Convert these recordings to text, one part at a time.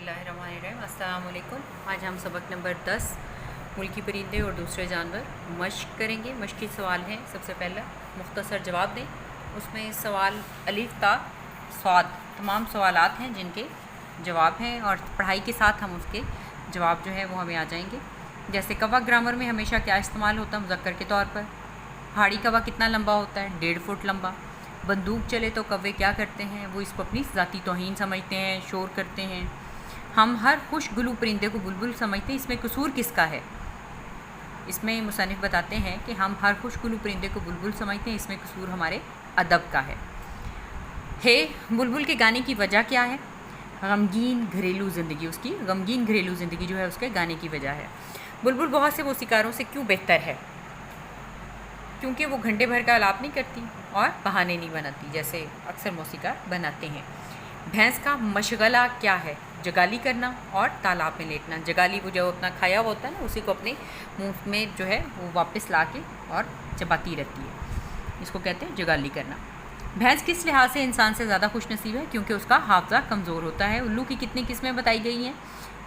बिस्मिल्लाहिर्रहमानिर्रहीम। अस्सलाम वालेकुम। आज हम सबक नंबर 10 मुल्की परिंदे और दूसरे जानवर मश्क करेंगे। मश्की सवाल हैं। सबसे पहला मुख्तसर जवाब दें। उसमें सवाल अलिफ ता स्वाद तमाम सवालात हैं जिनके जवाब हैं और पढ़ाई के साथ हम उसके जवाब जो है वो हमें आ जाएंगे। जैसे कवा ग्रामर में हमेशा क्या इस्तेमाल होता है मुज़क्कर के तौर पर। पहाड़ी कवा कितना लंबा होता है? 1.5 फुट लंबा। बंदूक चले तो कव्वे क्या करते हैं? वो इसको अपनी ज़ाती तौहीन समझते हैं, शोर करते हैं। हम हर खुशगुलू परिंदे को बुलबुल समझते हैं। इसमें कसूर किसका है? इसमें मुसन्निफ़ बताते हैं कि हम हर खुशगुलू परिंदे को बुलबुल समझते हैं, इसमें कसूर हमारे अदब का है। बुलबुल के गाने की वजह क्या है? गमगीन घरेलू ज़िंदगी। उसकी गमगीन घरेलू ज़िंदगी जो है उसके गाने की वजह है। बुलबुल बहुत से मौसीकारों से क्यों बेहतर है? क्योंकि वो घंटे भर का आलाप नहीं करती और बहाने नहीं बनाती जैसे अक्सर मौसीकार बनाते हैं। भैंस का मशगला क्या है? जगाली करना और तालाब में लेटना। जगाली वो जो अपना खाया हुआ होता है ना, उसी को अपने मुंह में जो है वो वापस ला के और चबाती रहती है, इसको कहते हैं जगाली करना। भैंस किस लिहाज से इंसान से ज़्यादा खुशनसीब है? क्योंकि उसका हाफ़ज़ा कमज़ोर होता है। उल्लू की कितनी किस्में बताई गई हैं?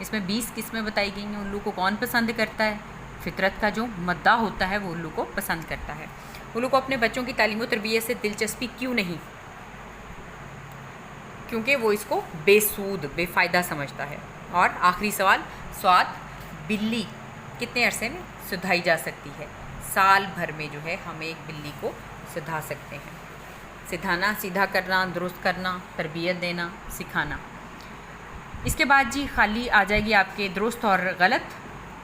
इसमें 20 किस्में बताई गई हैं। उल्लू को कौन पसंद करता है? फितरत का जो मद्दा होता है वो उल्लू को पसंद करता है। उल्लू को अपने बच्चों की तालीम व तरबियत से दिलचस्पी क्यों नहीं? क्योंकि वो इसको बेसूद बेफ़ायदा समझता है। और आखिरी सवाल, स्वाद बिल्ली कितने अरसे में सुधाई जा सकती है? साल भर में जो है हम एक बिल्ली को सुधा सकते हैं। सिधाना, सीधा करना, दुरुस्त करना, तरबियत देना, सिखाना। इसके बाद जी खाली आ जाएगी आपके दुरुस्त और गलत।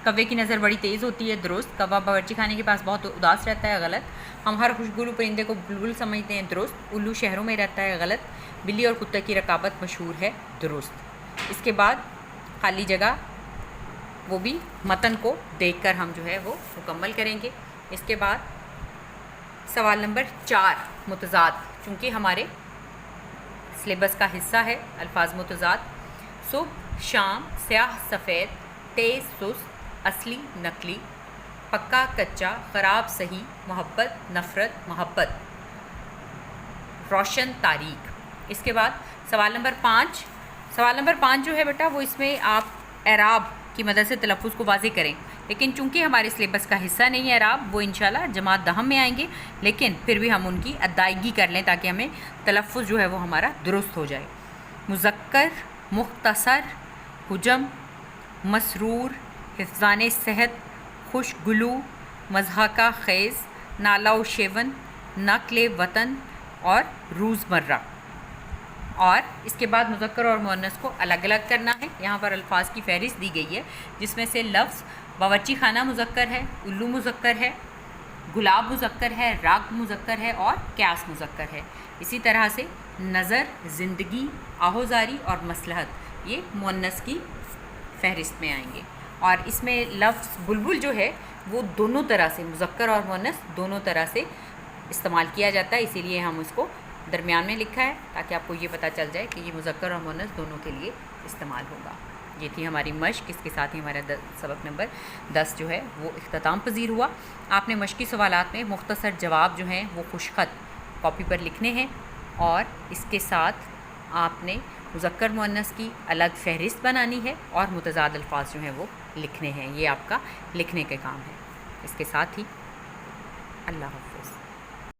कव्वे की नज़र बड़ी तेज़ होती है, दुरुस्त। कव्वा बावर्ची खाने के पास बहुत उदास रहता है, गलत। हम हर खुशगुलू परिंदे को बुलबुल समझते हैं, दुरुस्त। उल्लू शहरों में रहता है, गलत। बिल्ली और कुत्ते की रकाबत मशहूर है, दुरुस्त। इसके बाद खाली जगह वो भी मतन को देखकर हम जो है वो मुकम्मल करेंगे। इसके बाद सवाल नंबर 4 मुतज़ाद, चूँकि हमारे सिलेबस का हिस्सा है अल्फाज मुतज़ाद। सुबह शाम, स्याह सफ़ेद, तेज़ सुस्त, असली नकली, पक्का कच्चा, ख़राब सही, मोहब्बत नफ़रत, मोहब्बत, रोशन तारीख। इसके बाद सवाल नंबर 5। सवाल नंबर 5 जो है बेटा वो इसमें आप एराब की मदद से तलफ़्फ़ुज़ को वाज़ेह करें, लेकिन चूँकि हमारे सिलेबस का हिस्सा नहीं है एराब, वो इंशाल्लाह जमात दहम में आएंगे, लेकिन फिर भी हम उनकी अदायगी कर लें ताकि हमें तलफ़्फ़ुज़ जो है वो हमारा दुरुस्त हो जाए। मुज़क्कर, मुख्तसर, हुजम, मसरूर, हिफ़्ज़ान सेहत, खुशगुलू, मज़हका ख़ेज़, नाला व शेवन, नक़्ल वतन और रोज़मर्रा। और इसके बाद मुज़क्कर और मुअन्नस को अलग अलग करना है। यहाँ पर अल्फाज की फ़हरिस्त दी गई है जिसमें से लफ्ज़ बावर्ची खाना मुज़क्कर है, उल्लू मुज़क्कर है, गुलाब मुज़क्कर है, राग मुज़क्कर है और क्यास मुज़क्कर है। इसी तरह से नज़र, ज़िंदगी, आहोज़ारी और मसलहत ये मुअन्नस की फ़हरिस्त में आएंगे। और इसमें लफ्ज़ बुलबुल जो है वो दोनों तरह से, मुज़क्कर और मुअन्नस दोनों तरह से इस्तेमाल किया जाता है, इसीलिए हम उसको दरमियान में लिखा है ताकि आपको ये पता चल जाए कि ये मुज़क्कर और मुअन्नस दोनों के लिए इस्तेमाल होगा। ये थी हमारी मश्क। इसके साथ ही हमारा सबक नंबर 10 जो है वो इख्तिताम पजीर हुआ। आपने मश्की सवालात में मुख्तसर जवाब जो हैं वो खुशखत कॉपी पर लिखने हैं और इसके साथ आपने मुज़क्कर मुअन्नस की अलग फ़हरिस्त बनानी है और मुतज़ाद अल्फाज जो हैं वो लिखने हैं। ये आपका लिखने के काम है। इसके साथ ही अल्लाह हाफ़िज़।